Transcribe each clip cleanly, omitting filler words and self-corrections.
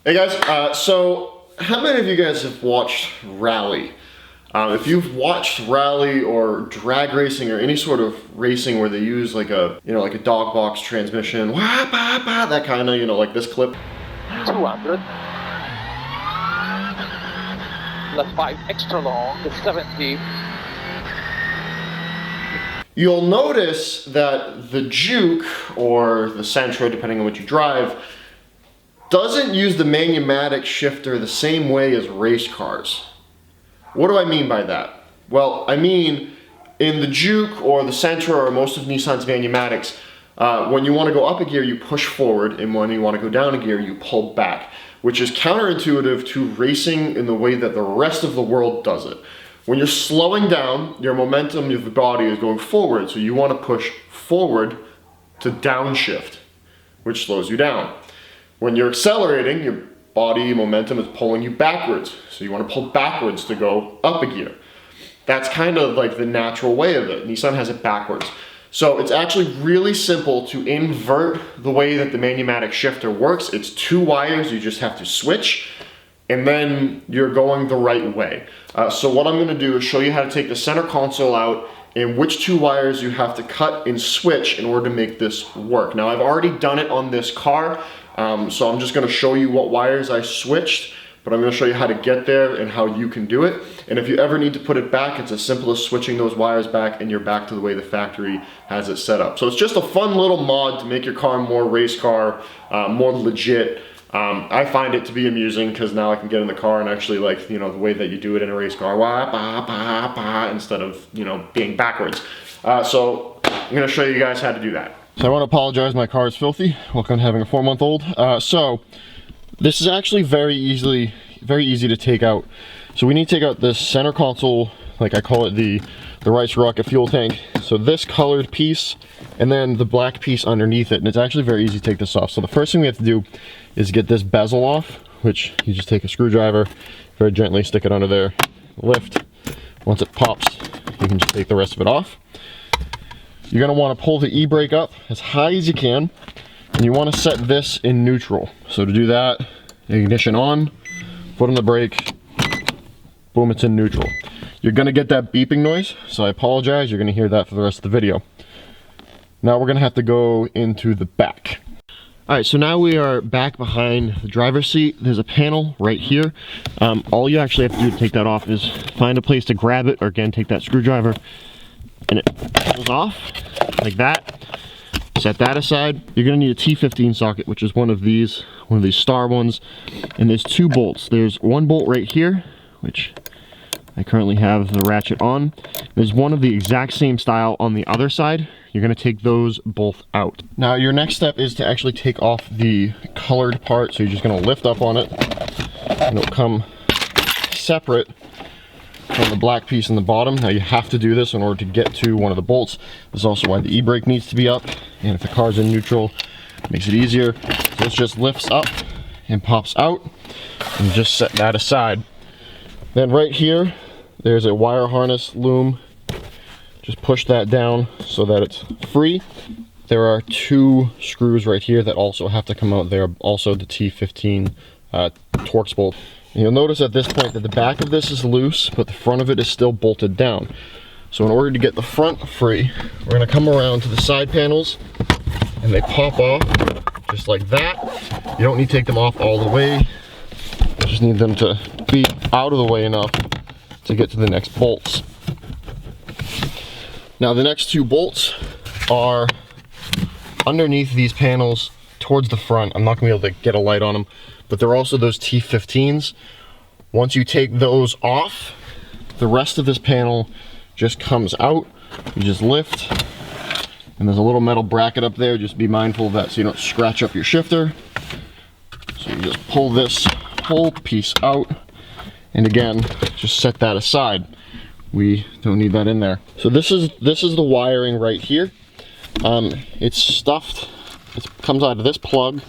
Hey guys, so how many of you guys have watched rally? If you've watched rally or drag racing or any sort of racing where they use like a, like a dog box transmission, wah, bah, bah, that kind of, like this clip. 200. Left 5 extra long to 70. You'll notice that the Juke, or the Sentra, depending on what you drive, doesn't use the Manumatic shifter the same way as race cars. What do I mean by that? Well, I mean, in the Juke or the Sentra or most of Nissan's Manumatics, when you want to go up a gear, you push forward, and when you want to go down a gear, you pull back, which is counterintuitive to racing in the way that the rest of the world does it. When you're slowing down, your momentum of the body is going forward, so you want to push forward to downshift, which slows you down. When you're accelerating, your body momentum is pulling you backwards, so you want to pull backwards to go up a gear. That's kind of like the natural way of it. Nissan has it backwards. So it's actually really simple to invert the way that the Manumatic shifter works. It's 2 wires, you just have to switch, and then you're going the right way. So what I'm gonna do is show you how to take the center console out and which 2 wires you have to cut and switch in order to make this work. Now I've already done it on this car, so I'm just gonna show you what wires I switched, but I'm gonna show you how to get there and how you can do it. And if you ever need to put it back, it's as simple as switching those wires back and you're back to the way the factory has it set up. So it's just a fun little mod to make your car more race car, more legit. I find it to be amusing because now I can get in the car and actually, like, the way that you do it in a race car, wah, bah, bah, bah, instead of, being backwards. So I'm gonna show you guys how to do that. So I want to apologize, my car is filthy. Welcome to having a 4-month-old. So this is actually very easy to take out. So we need to take out this center console, like I call it the Rice Rocket fuel tank. So this colored piece and then the black piece underneath it, and it's actually very easy to take this off. So the first thing we have to do is get this bezel off, which you just take a screwdriver, very gently stick it under there, lift. Once it pops, you can just take the rest of it off. You're gonna wanna pull the e-brake up as high as you can, and you wanna set this in neutral. So to do that, ignition on, foot on the brake, boom, it's in neutral. You're gonna get that beeping noise, so I apologize, you're gonna hear that for the rest of the video. Now we're gonna have to go into the back. All right, so now we are back behind the driver's seat. There's a panel right here. All you actually have to do to take that off is find a place to grab it, or again, take that screwdriver, and it pulls off like that. Set that aside. You're gonna need a T15 socket, which is one of these star ones, and there's 2 bolts. There's 1 bolt right here, which I currently have the ratchet on. There's one of the exact same style on the other side. You're gonna take those both out. Now your next step is to actually take off the colored part. So you're just gonna lift up on it, and it'll come separate from the black piece in the bottom. Now you have to do this in order to get to one of the bolts. This is also why the e-brake needs to be up, and if the car's in neutral, it makes it easier. So it just lifts up and pops out, and just set that aside. Then right here, there's a wire harness loom. Just push that down so that it's free. There are 2 screws right here that also have to come out. They're also the T15 Torx bolt. And you'll notice at this point that the back of this is loose, but the front of it is still bolted down. So in order to get the front free, we're gonna come around to the side panels, and they pop off just like that. You don't need to take them off all the way. You just need them to be out of the way enough to get to the next bolts. Now the next 2 bolts are underneath these panels towards the front. I'm not gonna be able to get a light on them, but they're also those T15s. Once you take those off, the rest of this panel just comes out. You just lift, and there's a little metal bracket up there. Just be mindful of that so you don't scratch up your shifter. So you just pull this whole piece out, and again, just set that aside. We don't need that in there. So this is the wiring right here. It's stuffed. It comes out of this plug,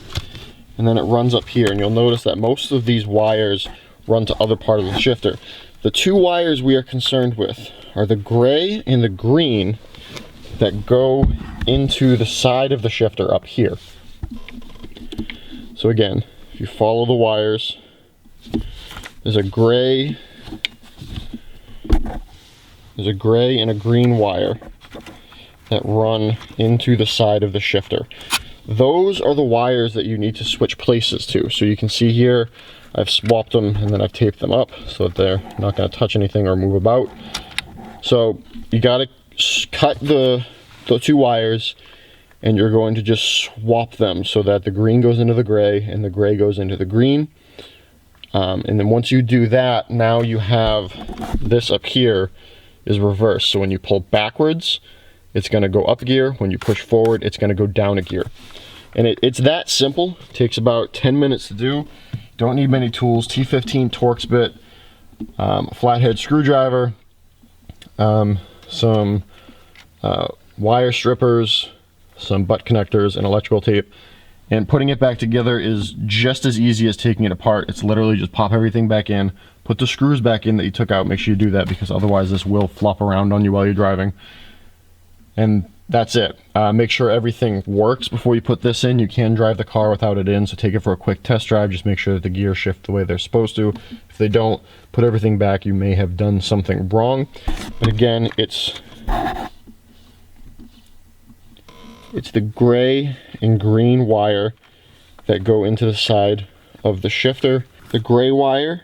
and then it runs up here. And you'll notice that most of these wires run to other part of the shifter. The 2 wires we are concerned with are the gray and the green that go into the side of the shifter up here. So again, if you follow the wires, there's a gray and a green wire that run into the side of the shifter. Those are the wires that you need to switch places to. So you can see here, I've swapped them and then I've taped them up so that they're not going to touch anything or move about. So you got to cut the two wires, and you're going to just swap them so that the green goes into the gray and the gray goes into the green. And then once you do that, now you have this up here is reversed. So when you pull backwards, it's going to go up a gear. When you push forward, it's going to go down a gear. And it's that simple. It takes about 10 minutes to do. Don't need many tools. T15 Torx bit, flathead screwdriver, some wire strippers, some butt connectors, and electrical tape. And putting it back together is just as easy as taking it apart. It's literally just pop everything back in, put the screws back in that you took out. Make sure you do that because otherwise this will flop around on you while you're driving. And that's it. Make sure everything works before you put this in. You can drive the car without it in, so take it for a quick test drive. Just make sure that the gears shift the way they're supposed to. If they don't, put everything back. You may have done something wrong. But again, it's the gray and green wire that go into the side of the shifter. The gray wire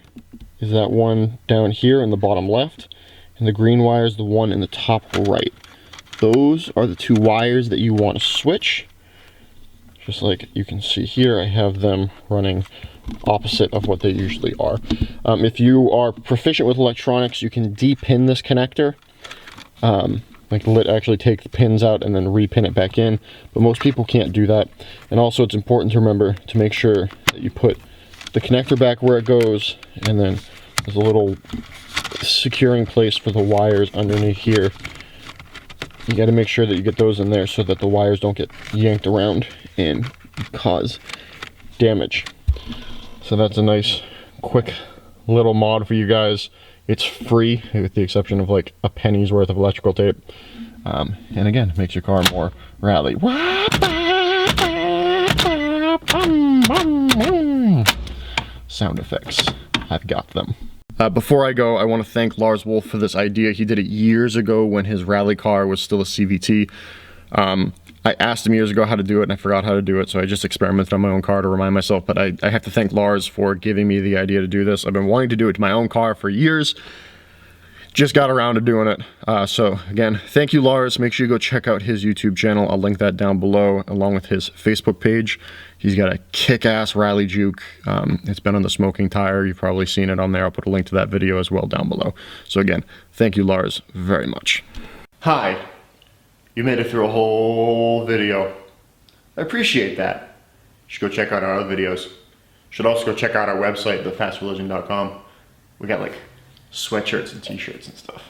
is that one down here in the bottom left, and the green wire is the one in the top right. Those are the two wires that you want to switch. Just like you can see here, I have them running opposite of what they usually are. If you are proficient with electronics, you can de-pin this connector. Actually take the pins out and then repin it back in, but most people can't do that. And also it's important to remember to make sure that you put the connector back where it goes, and then there's a little securing place for the wires underneath here. You got to make sure that you get those in there so that the wires don't get yanked around and cause damage. So that's a nice quick little mod for you guys. It's free with the exception of like a penny's worth of electrical tape. And again, it makes your car more rally. Sound effects. I've got them. Before I go, I want to thank Lars Wolf for this idea. He did it years ago when his rally car was still a CVT. I asked him years ago how to do it, and I forgot how to do it, so I just experimented on my own car to remind myself. But I have to thank Lars for giving me the idea to do this. I've been wanting to do it to my own car for years. Just got around to doing it. So again, thank you, Lars. Make sure you go check out his YouTube channel. I'll link that down below, along with his Facebook page. He's got a kick-ass rally Juke. It's been on the smoking tire. You've probably seen it on there. I'll put a link to that video as well down below. So again, thank you, Lars, very much. Hi. You made it through a whole video. I appreciate that. You should go check out our other videos. You should also go check out our website, thefastreligion.com. We got like sweatshirts and t-shirts and stuff.